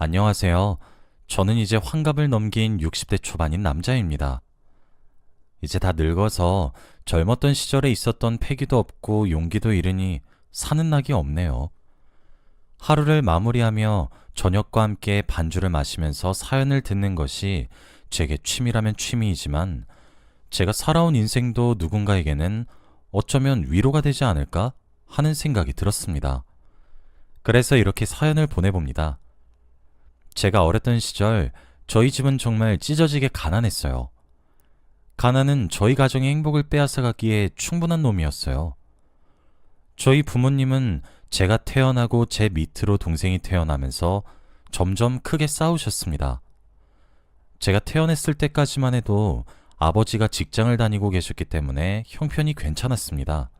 안녕하세요. 저는 이제 환갑을 넘긴 60대 초반인 남자입니다. 이제 다 늙어서 젊었던 시절에 있었던 패기도 없고 용기도 잃으니 사는 낙이 없네요. 하루를 마무리하며 저녁과 함께 반주를 마시면서 사연을 듣는 것이 제게 취미라면 취미이지만 제가 살아온 인생도 누군가에게는 어쩌면 위로가 되지 않을까 하는 생각이 들었습니다. 그래서 이렇게 사연을 보내봅니다. 제가 어렸던 시절 저희 집은 정말 찢어지게 가난했어요. 가난은 저희 가정의 행복을 빼앗아가기에 충분한 놈이었어요. 저희 부모님은 제가 태어나고 제 밑으로 동생이 태어나면서 점점 크게 싸우셨습니다. 제가 태어났을 때까지만 해도 아버지가 직장을 다니고 계셨기 때문에 형편이 괜찮았습니다.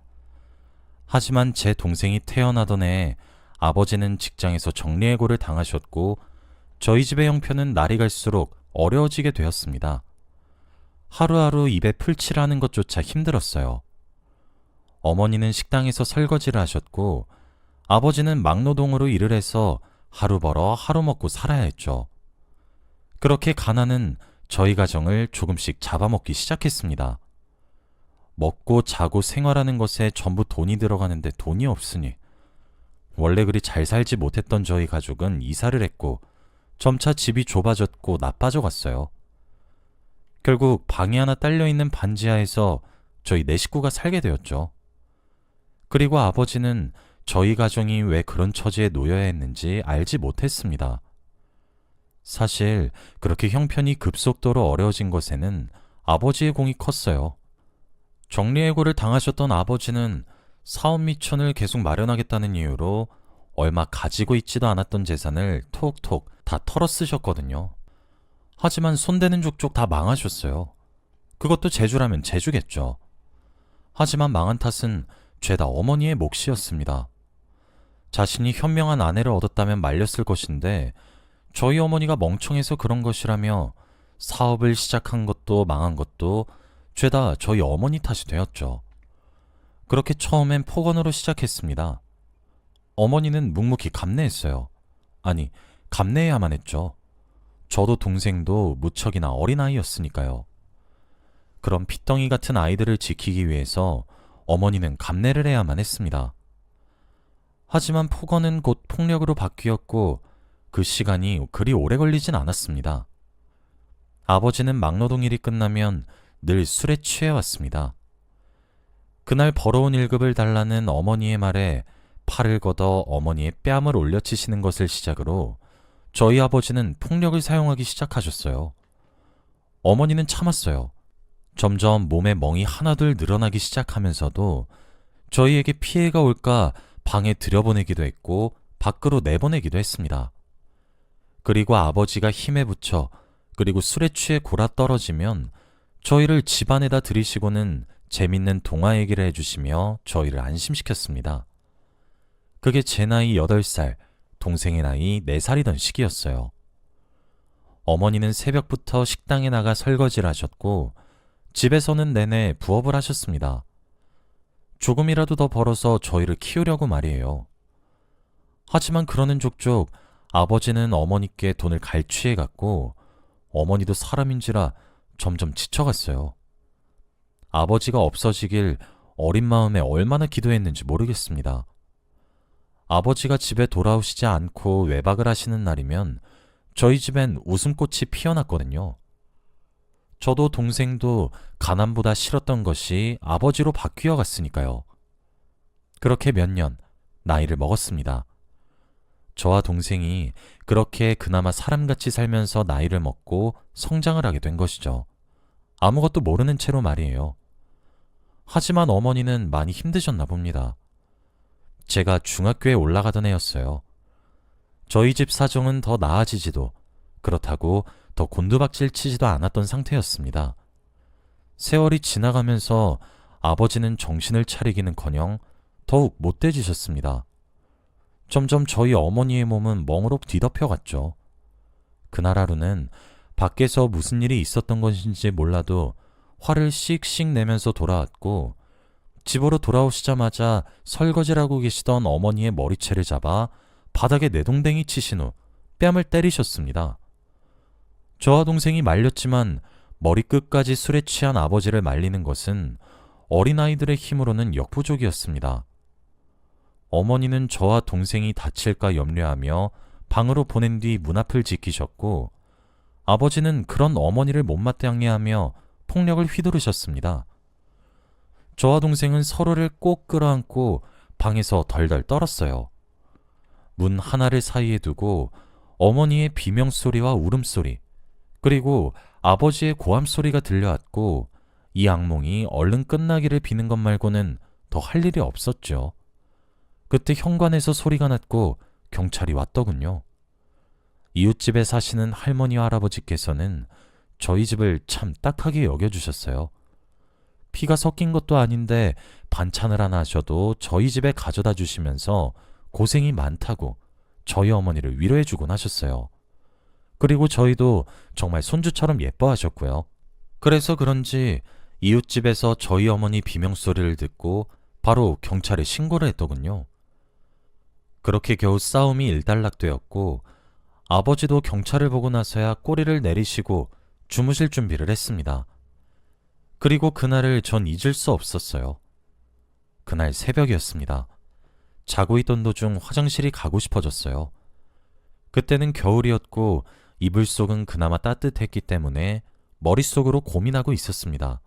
하지만 제 동생이 태어나던 해에 아버지는 직장에서 정리해고를 당하셨고 저희 집의 형편은 날이 갈수록 어려워지게 되었습니다. 하루하루 입에 풀칠하는 것조차 힘들었어요. 어머니는 식당에서 설거지를 하셨고 아버지는 막노동으로 일을 해서 하루 벌어 하루 먹고 살아야 했죠. 그렇게 가난은 저희 가정을 조금씩 잡아먹기 시작했습니다. 먹고 자고 생활하는 것에 전부 돈이 들어가는데 돈이 없으니 원래 그리 잘 살지 못했던 저희 가족은 이사를 했고 점차 집이 좁아졌고 나빠져 갔어요. 결국 방이 하나 딸려있는 반지하에서 저희 네 식구가 살게 되었죠. 그리고 아버지는 저희 가정이 왜 그런 처지에 놓여야 했는지 알지 못했습니다. 사실 그렇게 형편이 급속도로 어려워진 것에는 아버지의 공이 컸어요. 정리해고를 당하셨던 아버지는 사업 미천을 계속 마련하겠다는 이유로 얼마 가지고 있지도 않았던 재산을 톡톡 다 털어 쓰셨거든요. 하지만 손대는 족족 다 망하셨어요. 그것도 재주라면 재주겠죠. 하지만 망한 탓은 죄다 어머니의 몫이었습니다. 자신이 현명한 아내를 얻었다면 말렸을 것인데 저희 어머니가 멍청해서 그런 것이라며 사업을 시작한 것도 망한 것도 죄다 저희 어머니 탓이 되었죠. 그렇게 처음엔 폭언으로 시작했습니다. 어머니는 묵묵히 감내했어요. 아니, 감내해야만 했죠. 저도 동생도 무척이나 어린아이였으니까요. 그런 핏덩이 같은 아이들을 지키기 위해서 어머니는 감내를 해야만 했습니다. 하지만 폭언은 곧 폭력으로 바뀌었고 그 시간이 그리 오래 걸리진 않았습니다. 아버지는 막노동 일이 끝나면 늘 술에 취해왔습니다. 그날 벌어온 일급을 달라는 어머니의 말에 팔을 걷어 어머니의 뺨을 올려치시는 것을 시작으로 저희 아버지는 폭력을 사용하기 시작하셨어요. 어머니는 참았어요. 점점 몸에 멍이 하나둘 늘어나기 시작하면서도 저희에게 피해가 올까 방에 들여보내기도 했고 밖으로 내보내기도 했습니다. 그리고 아버지가 힘에 부쳐 그리고 술에 취해 골아떨어지면 저희를 집안에다 들이시고는 재밌는 동화 얘기를 해주시며 저희를 안심시켰습니다. 그게 제 나이 8살, 동생의 나이 4살이던 시기였어요. 어머니는 새벽부터 식당에 나가 설거지를 하셨고 집에서는 내내 부업을 하셨습니다. 조금이라도 더 벌어서 저희를 키우려고 말이에요. 하지만 그러는 족족 아버지는 어머니께 돈을 갈취해갔고 어머니도 사람인지라 점점 지쳐갔어요. 아버지가 없어지길 어린 마음에 얼마나 기도했는지 모르겠습니다. 아버지가 집에 돌아오시지 않고 외박을 하시는 날이면 저희 집엔 웃음꽃이 피어났거든요. 저도 동생도 가난보다 싫었던 것이 아버지로 바뀌어 갔으니까요. 그렇게 몇 년 나이를 먹었습니다. 저와 동생이 그렇게 그나마 사람같이 살면서 나이를 먹고 성장을 하게 된 것이죠. 아무것도 모르는 채로 말이에요. 하지만 어머니는 많이 힘드셨나 봅니다. 제가 중학교에 올라가던 해였어요. 저희 집 사정은 더 나아지지도 그렇다고 더 곤두박질 치지도 않았던 상태였습니다. 세월이 지나가면서 아버지는 정신을 차리기는커녕 더욱 못돼지셨습니다. 점점 저희 어머니의 몸은 멍으로 뒤덮여갔죠. 그날 하루는 밖에서 무슨 일이 있었던 것인지 몰라도 화를 씩씩 내면서 돌아왔고 집으로 돌아오시자마자 설거지를 하고 계시던 어머니의 머리채를 잡아 바닥에 내동댕이 치신 후 뺨을 때리셨습니다. 저와 동생이 말렸지만 머리끝까지 술에 취한 아버지를 말리는 것은 어린아이들의 힘으로는 역부족이었습니다. 어머니는 저와 동생이 다칠까 염려하며 방으로 보낸 뒤 문 앞을 지키셨고, 아버지는 그런 어머니를 못마땅해 하며 폭력을 휘두르셨습니다. 저와 동생은 서로를 꼭 끌어안고 방에서 덜덜 떨었어요. 문 하나를 사이에 두고 어머니의 비명소리와 울음소리, 그리고 아버지의 고함소리가 들려왔고, 이 악몽이 얼른 끝나기를 비는 것 말고는 더 할 일이 없었죠. 그때 현관에서 소리가 났고 경찰이 왔더군요. 이웃집에 사시는 할머니와 할아버지께서는 저희 집을 참 딱하게 여겨주셨어요. 피가 섞인 것도 아닌데 반찬을 하나 하셔도 저희 집에 가져다 주시면서 고생이 많다고 저희 어머니를 위로해주곤 하셨어요. 그리고 저희도 정말 손주처럼 예뻐하셨고요. 그래서 그런지 이웃집에서 저희 어머니 비명소리를 듣고 바로 경찰에 신고를 했더군요. 그렇게 겨우 싸움이 일단락되었고, 아버지도 경찰을 보고 나서야 꼬리를 내리시고 주무실 준비를 했습니다. 그리고 그날을 전 잊을 수 없었어요. 그날 새벽이었습니다. 자고 있던 도중 화장실이 가고 싶어졌어요. 그때는 겨울이었고 이불 속은 그나마 따뜻했기 때문에 머릿속으로 고민하고 있었습니다.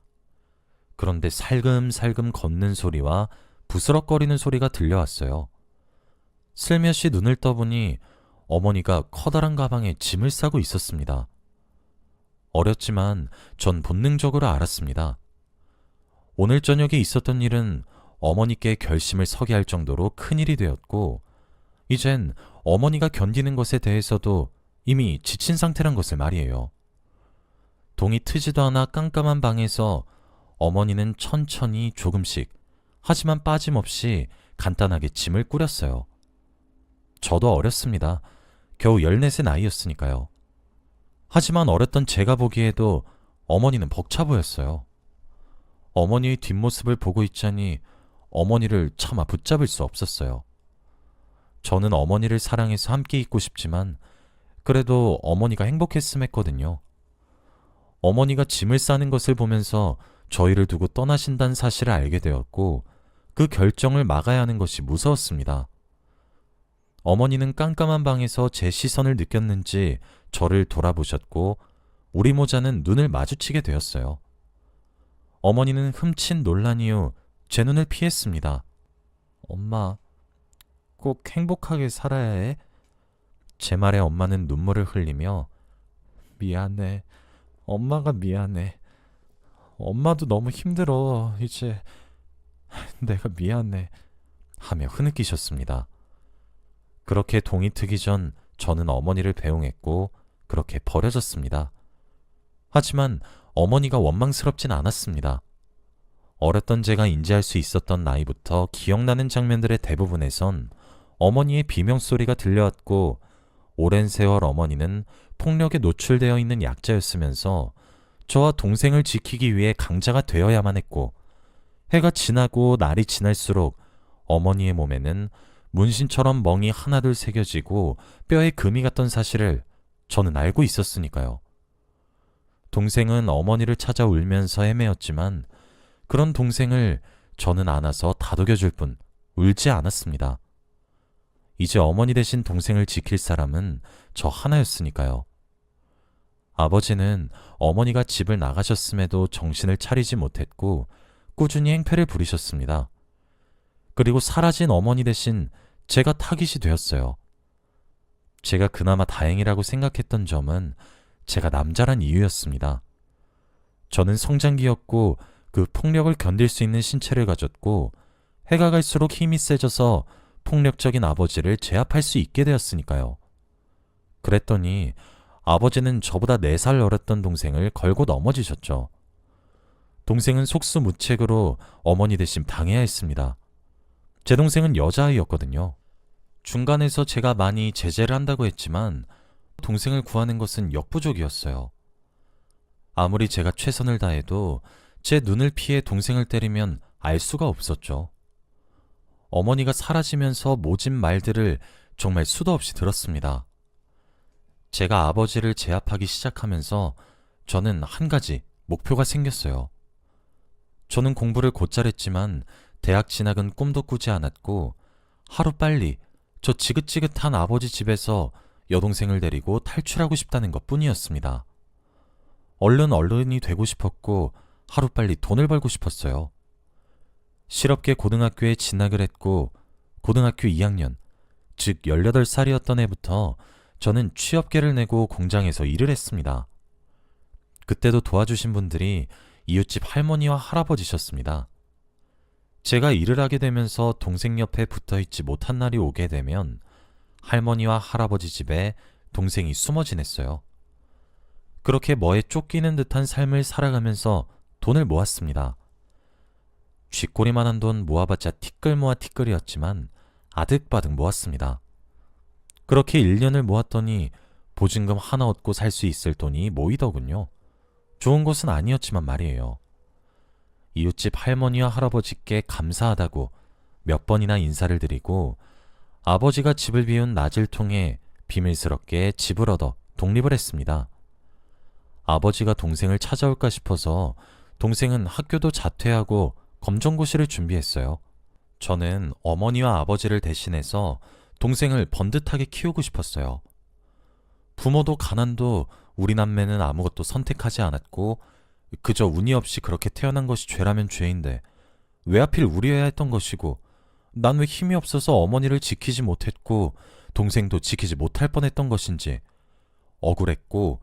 그런데 살금살금 걷는 소리와 부스럭거리는 소리가 들려왔어요. 슬며시 눈을 떠보니 어머니가 커다란 가방에 짐을 싸고 있었습니다. 어렸지만 전 본능적으로 알았습니다. 오늘 저녁에 있었던 일은 어머니께 결심을 서게 할 정도로 큰일이 되었고, 이젠 어머니가 견디는 것에 대해서도 이미 지친 상태란 것을 말이에요. 동이 트지도 않아 깜깜한 방에서 어머니는 천천히 조금씩, 하지만 빠짐없이 간단하게 짐을 꾸렸어요. 저도 어렸습니다. 겨우 14세 나이였으니까요. 하지만 어렸던 제가 보기에도 어머니는 벅차 보였어요. 어머니의 뒷모습을 보고 있자니 어머니를 차마 붙잡을 수 없었어요. 저는 어머니를 사랑해서 함께 있고 싶지만 그래도 어머니가 행복했음 했거든요. 어머니가 짐을 싸는 것을 보면서 저희를 두고 떠나신다는 사실을 알게 되었고, 그 결정을 막아야 하는 것이 무서웠습니다. 어머니는 깜깜한 방에서 제 시선을 느꼈는지 저를 돌아보셨고, 우리 모자는 눈을 마주치게 되었어요. 어머니는 흠칫 놀란 이후 제 눈을 피했습니다. 엄마, 꼭 행복하게 살아야 해? 제 말에 엄마는 눈물을 흘리며 미안해. 엄마가 미안해. 엄마도 너무 힘들어. 이제 내가 미안해. 하며 흐느끼셨습니다. 그렇게 동이 트기 전 저는 어머니를 배웅했고 그렇게 버려졌습니다. 하지만 어머니가 원망스럽진 않았습니다. 어렸던 제가 인지할 수 있었던 나이부터 기억나는 장면들의 대부분에선 어머니의 비명소리가 들려왔고, 오랜 세월 어머니는 폭력에 노출되어 있는 약자였으면서 저와 동생을 지키기 위해 강자가 되어야만 했고, 해가 지나고 날이 지날수록 어머니의 몸에는 문신처럼 멍이 하나둘 새겨지고 뼈에 금이 갔던 사실을 저는 알고 있었으니까요. 동생은 어머니를 찾아 울면서 헤매었지만 그런 동생을 저는 안아서 다독여줄 뿐 울지 않았습니다. 이제 어머니 대신 동생을 지킬 사람은 저 하나였으니까요. 아버지는 어머니가 집을 나가셨음에도 정신을 차리지 못했고 꾸준히 행패를 부리셨습니다. 그리고 사라진 어머니 대신 제가 타깃이 되었어요. 제가 그나마 다행이라고 생각했던 점은 제가 남자란 이유였습니다. 저는 성장기였고 그 폭력을 견딜 수 있는 신체를 가졌고, 해가 갈수록 힘이 세져서 폭력적인 아버지를 제압할 수 있게 되었으니까요. 그랬더니 아버지는 저보다 4살 어렸던 동생을 걸고 넘어지셨죠. 동생은 속수무책으로 어머니 대신 당해야 했습니다. 제 동생은 여자아이였거든요. 중간에서 제가 많이 제재를 한다고 했지만 동생을 구하는 것은 역부족이었어요. 아무리 제가 최선을 다해도 제 눈을 피해 동생을 때리면 알 수가 없었죠. 어머니가 사라지면서 모진 말들을 정말 수도 없이 들었습니다. 제가 아버지를 제압하기 시작하면서 저는 한 가지 목표가 생겼어요. 저는 공부를 곧잘 했지만 대학 진학은 꿈도 꾸지 않았고 하루빨리 저 지긋지긋한 아버지 집에서 여동생을 데리고 탈출하고 싶다는 것 뿐이었습니다. 얼른 어른이 되고 싶었고 하루빨리 돈을 벌고 싶었어요. 실업계 고등학교에 진학을 했고 고등학교 2학년, 즉 18살이었던 해부터 저는 취업계를 내고 공장에서 일을 했습니다. 그때도 도와주신 분들이 이웃집 할머니와 할아버지셨습니다. 제가 일을 하게 되면서 동생 옆에 붙어있지 못한 날이 오게 되면 할머니와 할아버지 집에 동생이 숨어 지냈어요. 그렇게 뭐에 쫓기는 듯한 삶을 살아가면서 돈을 모았습니다. 쥐꼬리만한 돈 모아봤자 티끌모아 티끌이었지만 아득바득 모았습니다. 그렇게 1년을 모았더니 보증금 하나 얻고 살 수 있을 돈이 모이더군요. 좋은 것은 아니었지만 말이에요. 이웃집 할머니와 할아버지께 감사하다고 몇 번이나 인사를 드리고 아버지가 집을 비운 낮을 통해 비밀스럽게 집을 얻어 독립을 했습니다. 아버지가 동생을 찾아올까 싶어서 동생은 학교도 자퇴하고 검정고시를 준비했어요. 저는 어머니와 아버지를 대신해서 동생을 번듯하게 키우고 싶었어요. 부모도 가난도 우리 남매는 아무것도 선택하지 않았고 그저 운이 없이 그렇게 태어난 것이 죄라면 죄인데 왜 하필 우리여야 했던 것이고 난 왜 힘이 없어서 어머니를 지키지 못했고 동생도 지키지 못할 뻔했던 것인지 억울했고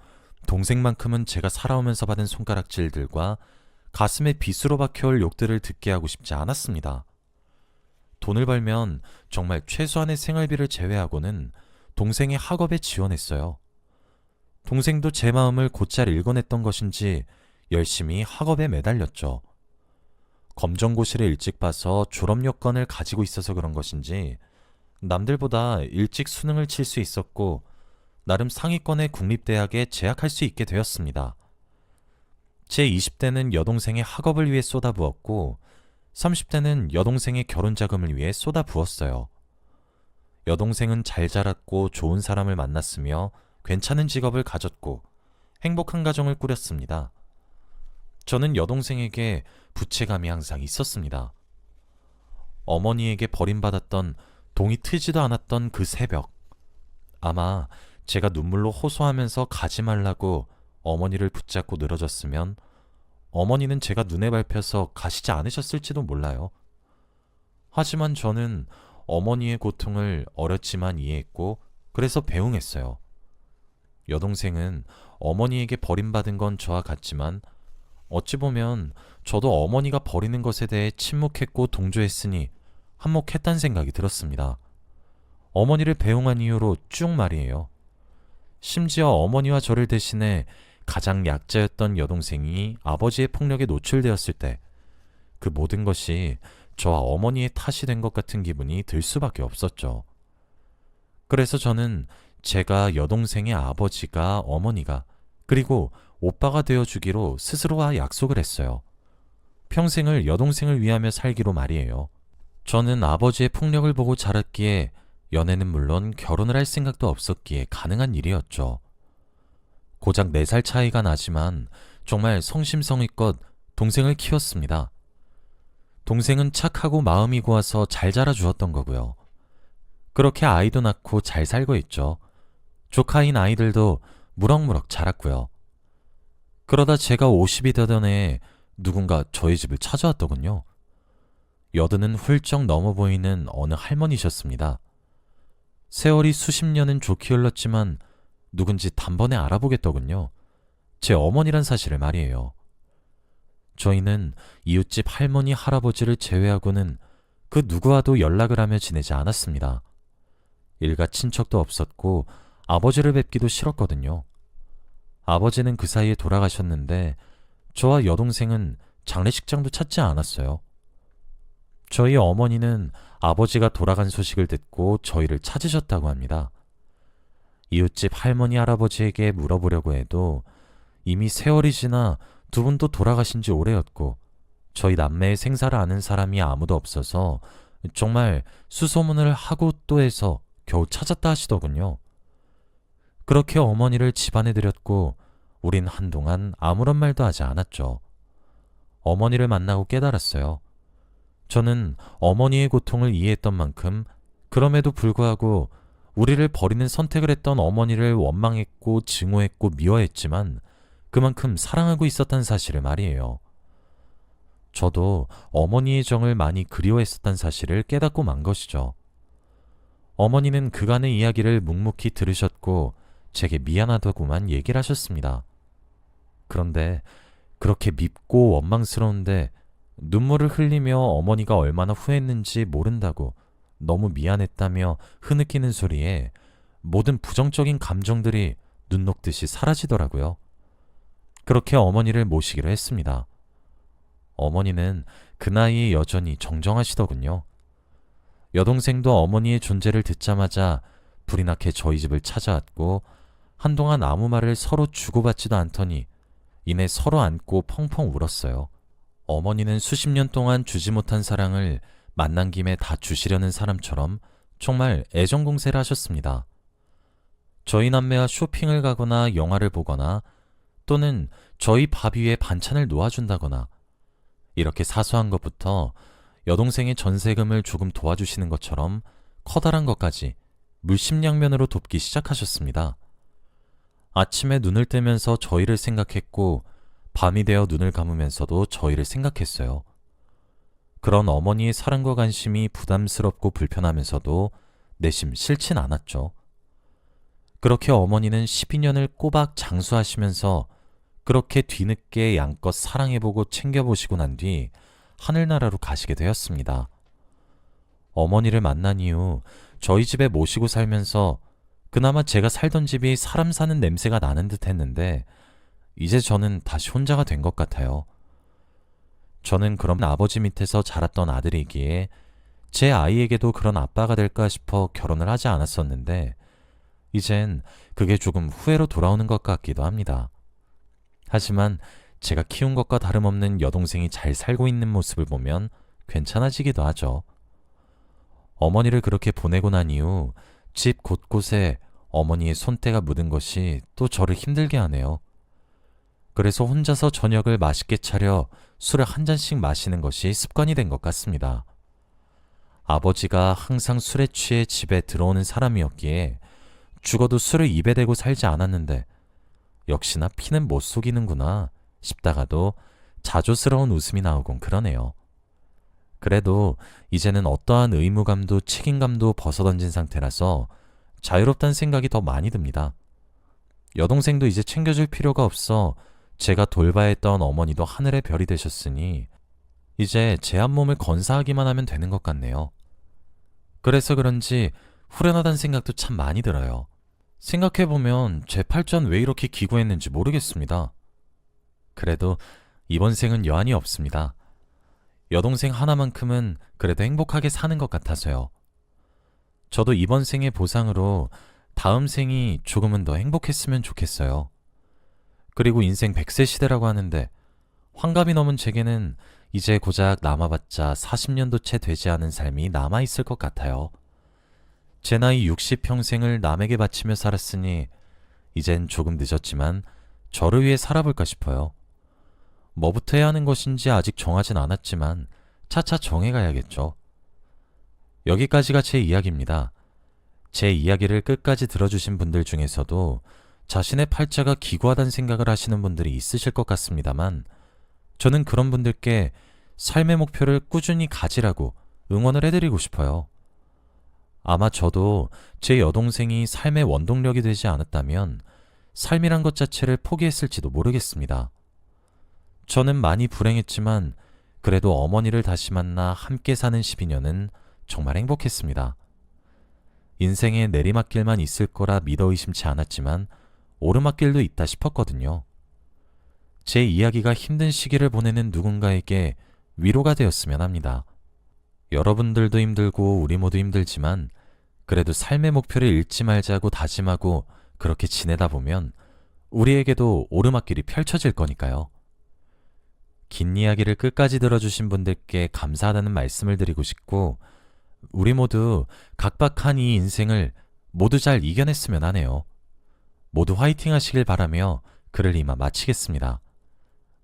동생만큼은 제가 살아오면서 받은 손가락질들과 가슴에 빗으로 박혀올 욕들을 듣게 하고 싶지 않았습니다. 돈을 벌면 정말 최소한의 생활비를 제외하고는 동생의 학업에 지원했어요. 동생도 제 마음을 곧잘 읽어냈던 것인지 열심히 학업에 매달렸죠. 검정고시를 일찍 봐서 졸업 여건을 가지고 있어서 그런 것인지 남들보다 일찍 수능을 칠 수 있었고 나름 상위권의 국립대학에 재학할 수 있게 되었습니다. 제 20대는 여동생의 학업을 위해 쏟아부었고 30대는 여동생의 결혼 자금을 위해 쏟아부었어요. 여동생은 잘 자랐고 좋은 사람을 만났으며 괜찮은 직업을 가졌고 행복한 가정을 꾸렸습니다. 저는 여동생에게 부채감이 항상 있었습니다. 어머니에게 버림받았던 동이 트지도 않았던 그 새벽. 아마 제가 눈물로 호소하면서 가지 말라고 어머니를 붙잡고 늘어졌으면 어머니는 제가 눈에 밟혀서 가시지 않으셨을지도 몰라요. 하지만 저는 어머니의 고통을 어렸지만 이해했고 그래서 배웅했어요. 여동생은 어머니에게 버림받은 건 저와 같지만 어찌 보면 저도 어머니가 버리는 것에 대해 침묵했고 동조했으니 한몫했단 생각이 들었습니다. 어머니를 배웅한 이유로 쭉 말이에요. 심지어 어머니와 저를 대신해 가장 약자였던 여동생이 아버지의 폭력에 노출되었을 때 그 모든 것이 저와 어머니의 탓이 된 것 같은 기분이 들 수밖에 없었죠. 그래서 저는 제가 여동생의 아버지가 어머니가 그리고 오빠가 되어주기로 스스로와 약속을 했어요. 평생을 여동생을 위하며 살기로 말이에요. 저는 아버지의 폭력을 보고 자랐기에 연애는 물론 결혼을 할 생각도 없었기에 가능한 일이었죠. 고작 4살 차이가 나지만 정말 성심성의껏 동생을 키웠습니다. 동생은 착하고 마음이 고와서 잘 자라주었던 거고요. 그렇게 아이도 낳고 잘 살고 있죠. 조카인 아이들도 무럭무럭 자랐고요. 그러다 제가 50이 되던 해에 누군가 저희 집을 찾아왔더군요. 여든은 훌쩍 넘어 보이는 어느 할머니셨습니다. 세월이 수십 년은 좋게 흘렀지만 누군지 단번에 알아보겠더군요. 제 어머니란 사실을 말이에요. 저희는 이웃집 할머니, 할아버지를 제외하고는 그 누구와도 연락을 하며 지내지 않았습니다. 일가 친척도 없었고 아버지를 뵙기도 싫었거든요. 아버지는 그 사이에 돌아가셨는데 저와 여동생은 장례식장도 찾지 않았어요. 저희 어머니는 아버지가 돌아간 소식을 듣고 저희를 찾으셨다고 합니다. 이웃집 할머니, 할아버지에게 물어보려고 해도 이미 세월이 지나 두 분도 돌아가신 지 오래였고 저희 남매의 생사를 아는 사람이 아무도 없어서 정말 수소문을 하고 또 해서 겨우 찾았다 하시더군요. 그렇게 어머니를 집안에 들였고 우린 한동안 아무런 말도 하지 않았죠. 어머니를 만나고 깨달았어요. 저는 어머니의 고통을 이해했던 만큼 그럼에도 불구하고 우리를 버리는 선택을 했던 어머니를 원망했고 증오했고 미워했지만 그만큼 사랑하고 있었다는 사실을 말이에요. 저도 어머니의 정을 많이 그리워했었다는 사실을 깨닫고 만 것이죠. 어머니는 그간의 이야기를 묵묵히 들으셨고 제게 미안하다고만 얘기를 하셨습니다. 그런데 그렇게 밉고 원망스러운데 눈물을 흘리며 어머니가 얼마나 후회했는지 모른다고 너무 미안했다며 흐느끼는 소리에 모든 부정적인 감정들이 눈 녹듯이 사라지더라고요. 그렇게 어머니를 모시기로 했습니다. 어머니는 그 나이에 여전히 정정하시더군요. 여동생도 어머니의 존재를 듣자마자 불이 나게 저희 집을 찾아왔고 한동안 아무 말을 서로 주고받지도 않더니 이내 서로 안고 펑펑 울었어요. 어머니는 수십 년 동안 주지 못한 사랑을 만난 김에 다 주시려는 사람처럼 정말 애정공세를 하셨습니다. 저희 남매와 쇼핑을 가거나 영화를 보거나 또는 저희 밥 위에 반찬을 놓아준다거나 이렇게 사소한 것부터 여동생의 전세금을 조금 도와주시는 것처럼 커다란 것까지 물심양면으로 돕기 시작하셨습니다. 아침에 눈을 뜨면서 저희를 생각했고 밤이 되어 눈을 감으면서도 저희를 생각했어요. 그런 어머니의 사랑과 관심이 부담스럽고 불편하면서도 내심 싫진 않았죠. 그렇게 어머니는 12년을 꼬박 장수하시면서 그렇게 뒤늦게 양껏 사랑해보고 챙겨보시고 난 뒤 하늘나라로 가시게 되었습니다. 어머니를 만난 이후 저희 집에 모시고 살면서 그나마 제가 살던 집이 사람 사는 냄새가 나는 듯 했는데 이제 저는 다시 혼자가 된 것 같아요. 저는 그런 아버지 밑에서 자랐던 아들이기에 제 아이에게도 그런 아빠가 될까 싶어 결혼을 하지 않았었는데 이젠 그게 조금 후회로 돌아오는 것 같기도 합니다. 하지만 제가 키운 것과 다름없는 여동생이 잘 살고 있는 모습을 보면 괜찮아지기도 하죠. 어머니를 그렇게 보내고 난 이후 집 곳곳에 어머니의 손때가 묻은 것이 또 저를 힘들게 하네요. 그래서 혼자서 저녁을 맛있게 차려 술을 한 잔씩 마시는 것이 습관이 된 것 같습니다. 아버지가 항상 술에 취해 집에 들어오는 사람이었기에 죽어도 술을 입에 대고 살지 않았는데 역시나 피는 못 속이는구나 싶다가도 자조스러운 웃음이 나오곤 그러네요. 그래도 이제는 어떠한 의무감도 책임감도 벗어던진 상태라서 자유롭다는 생각이 더 많이 듭니다. 여동생도 이제 챙겨줄 필요가 없어 제가 돌봐야 했던 어머니도 하늘의 별이 되셨으니 이제 제 한 몸을 건사하기만 하면 되는 것 같네요. 그래서 그런지 후련하다는 생각도 참 많이 들어요. 생각해보면 제 팔자는 왜 이렇게 기구했는지 모르겠습니다. 그래도 이번 생은 여한이 없습니다. 여동생 하나만큼은 그래도 행복하게 사는 것 같아서요. 저도 이번 생의 보상으로 다음 생이 조금은 더 행복했으면 좋겠어요. 그리고 인생 100세 시대라고 하는데 환갑이 넘은 제게는 이제 고작 남아봤자 40년도 채 되지 않은 삶이 남아있을 것 같아요. 제 나이 60평생을 남에게 바치며 살았으니 이젠 조금 늦었지만 저를 위해 살아볼까 싶어요. 뭐부터 해야 하는 것인지 아직 정하진 않았지만 차차 정해가야겠죠. 여기까지가 제 이야기입니다. 제 이야기를 끝까지 들어주신 분들 중에서도 자신의 팔자가 기구하다는 생각을 하시는 분들이 있으실 것 같습니다만 저는 그런 분들께 삶의 목표를 꾸준히 가지라고 응원을 해드리고 싶어요. 아마 저도 제 여동생이 삶의 원동력이 되지 않았다면 삶이란 것 자체를 포기했을지도 모르겠습니다. 저는 많이 불행했지만 그래도 어머니를 다시 만나 함께 사는 12년은 정말 행복했습니다. 인생에 내리막길만 있을 거라 믿어 의심치 않았지만 오르막길도 있다 싶었거든요. 제 이야기가 힘든 시기를 보내는 누군가에게 위로가 되었으면 합니다. 여러분들도 힘들고 우리 모두 힘들지만 그래도 삶의 목표를 잃지 말자고 다짐하고 그렇게 지내다 보면 우리에게도 오르막길이 펼쳐질 거니까요. 긴 이야기를 끝까지 들어주신 분들께 감사하다는 말씀을 드리고 싶고 우리 모두 각박한 이 인생을 모두 잘 이겨냈으면 하네요. 모두 화이팅 하시길 바라며 글을 이만 마치겠습니다.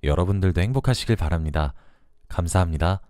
여러분들도 행복하시길 바랍니다. 감사합니다.